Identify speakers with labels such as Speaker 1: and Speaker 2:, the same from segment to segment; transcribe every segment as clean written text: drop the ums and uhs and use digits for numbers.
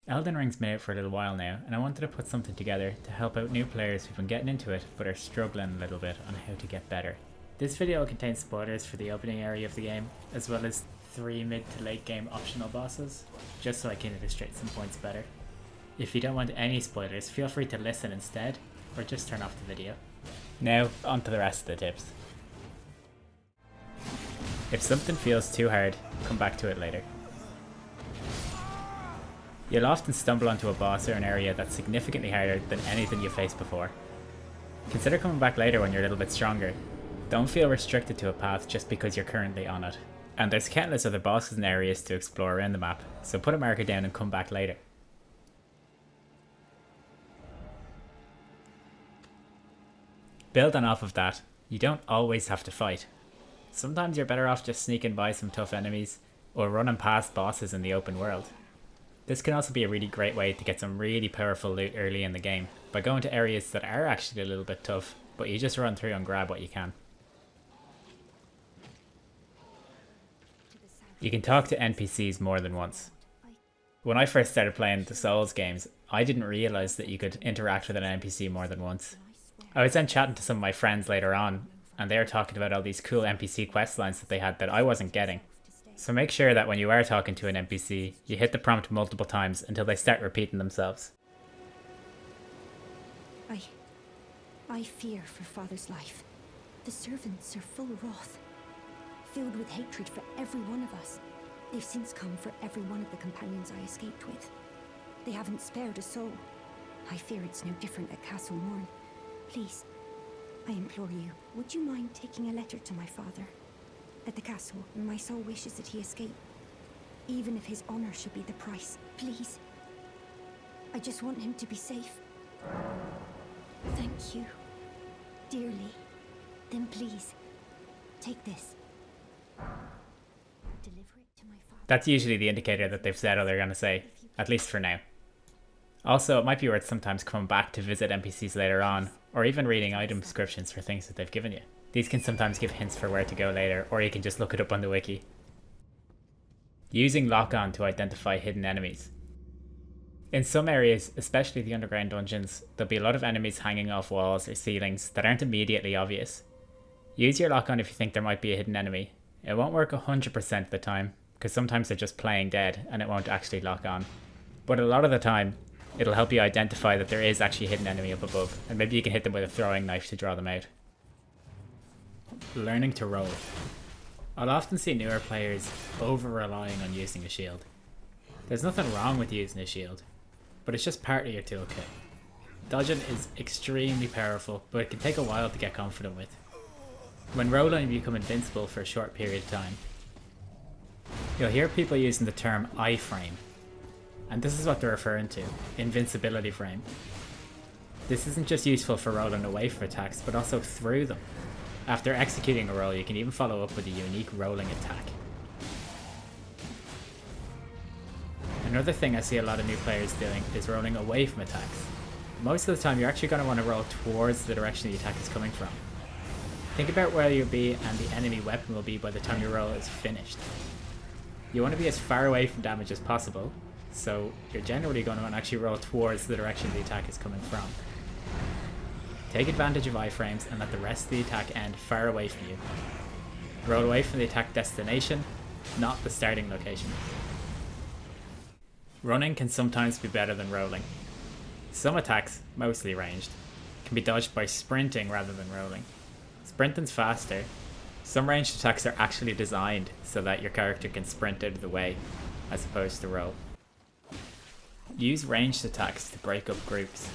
Speaker 1: Elden Ring's been out for a little while now, and I wanted to put something together to help out new players who've been getting into it but are struggling a little bit on how to get better. This video will contain spoilers for the opening area of the game, as well as 3 mid to late game optional bosses, just so I can illustrate some points better. If you don't want any spoilers, feel free to listen instead, or just turn off the video. Now, on to the rest of the tips. If something feels too hard, come back to it later. You'll often stumble onto a boss or an area that's significantly harder than anything you've faced before. Consider coming back later when you're a little bit stronger. Don't feel restricted to a path just because you're currently on it. And there's countless other bosses and areas to explore around the map, so put a marker down and come back later. Building off of that, you don't always have to fight. Sometimes you're better off just sneaking by some tough enemies, or running past bosses in the open world. This can also be a really great way to get some really powerful loot early in the game, by going to areas that are actually a little bit tough, but you just run through and grab what you can. You can talk to NPCs more than once. When I first started playing the Souls games, I didn't realise that you could interact with an NPC more than once. I was then chatting to some of my friends later on, and they were talking about all these cool NPC quest lines that they had that I wasn't getting. So make sure that when you are talking to an NPC, you hit the prompt multiple times until they start repeating themselves.
Speaker 2: I fear for Father's life. The servants are full wrath, filled with hatred for every one of us. They've since come for every one of the companions I escaped with. They haven't spared a soul. I fear it's no different at Castle Morn. Please, I implore you, would you mind taking a letter to my father? At the castle, my soul wishes that he escape, even if his honor should be the price. Please. I just want him to be safe. Thank you, dearly. Then please, take this. Deliver it to my father.
Speaker 1: That's usually the indicator that they've said all they're going to say, at least for now. Also, it might be worth sometimes coming back to visit NPCs later on, or even reading item descriptions for things that they've given you. These can sometimes give hints for where to go later, or you can just look it up on the wiki. Using lock-on to identify hidden enemies. In some areas, especially the underground dungeons, there'll be a lot of enemies hanging off walls or ceilings that aren't immediately obvious. Use your lock-on if you think there might be a hidden enemy. It won't work 100% of the time, because sometimes they're just playing dead and it won't actually lock on. But a lot of the time, it'll help you identify that there is actually a hidden enemy up above, and maybe you can hit them with a throwing knife to draw them out. Learning to roll. I'll often see newer players over-relying on using a shield. There's nothing wrong with using a shield, but it's just part of your toolkit. Dodging is extremely powerful, but it can take a while to get confident with. When rolling, you become invincible for a short period of time. You'll hear people using the term iframe, and this is what they're referring to, invincibility frame. This isn't just useful for rolling away from attacks, but also through them. After executing a roll, you can even follow up with a unique rolling attack. Another thing I see a lot of new players doing is rolling away from attacks. Most of the time you're actually going to want to roll towards the direction the attack is coming from. Think about where you'll be and the enemy weapon will be by the time your roll is finished. You want to be as far away from damage as possible, so you're generally going to want to actually roll towards the direction the attack is coming from. Take advantage of iframes and let the rest of the attack end far away from you. Roll away from the attack destination, not the starting location. Running can sometimes be better than rolling. Some attacks, mostly ranged, can be dodged by sprinting rather than rolling. Sprinting's faster. Some ranged attacks are actually designed so that your character can sprint out of the way, as opposed to roll. Use ranged attacks to break up groups.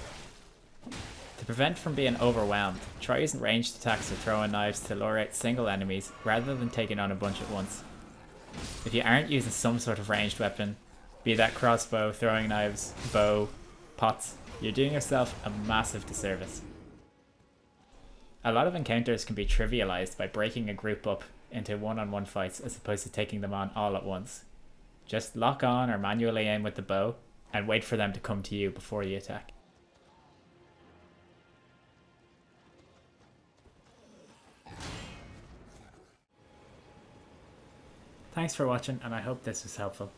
Speaker 1: To prevent from being overwhelmed, try using ranged attacks or throwing knives to lure out single enemies rather than taking on a bunch at once. If you aren't using some sort of ranged weapon, be that crossbow, throwing knives, bow, pots, you're doing yourself a massive disservice. A lot of encounters can be trivialized by breaking a group up into one-on-one fights as opposed to taking them on all at once. Just lock on or manually aim with the bow and wait for them to come to you before you attack. Thanks for watching, and I hope this was helpful.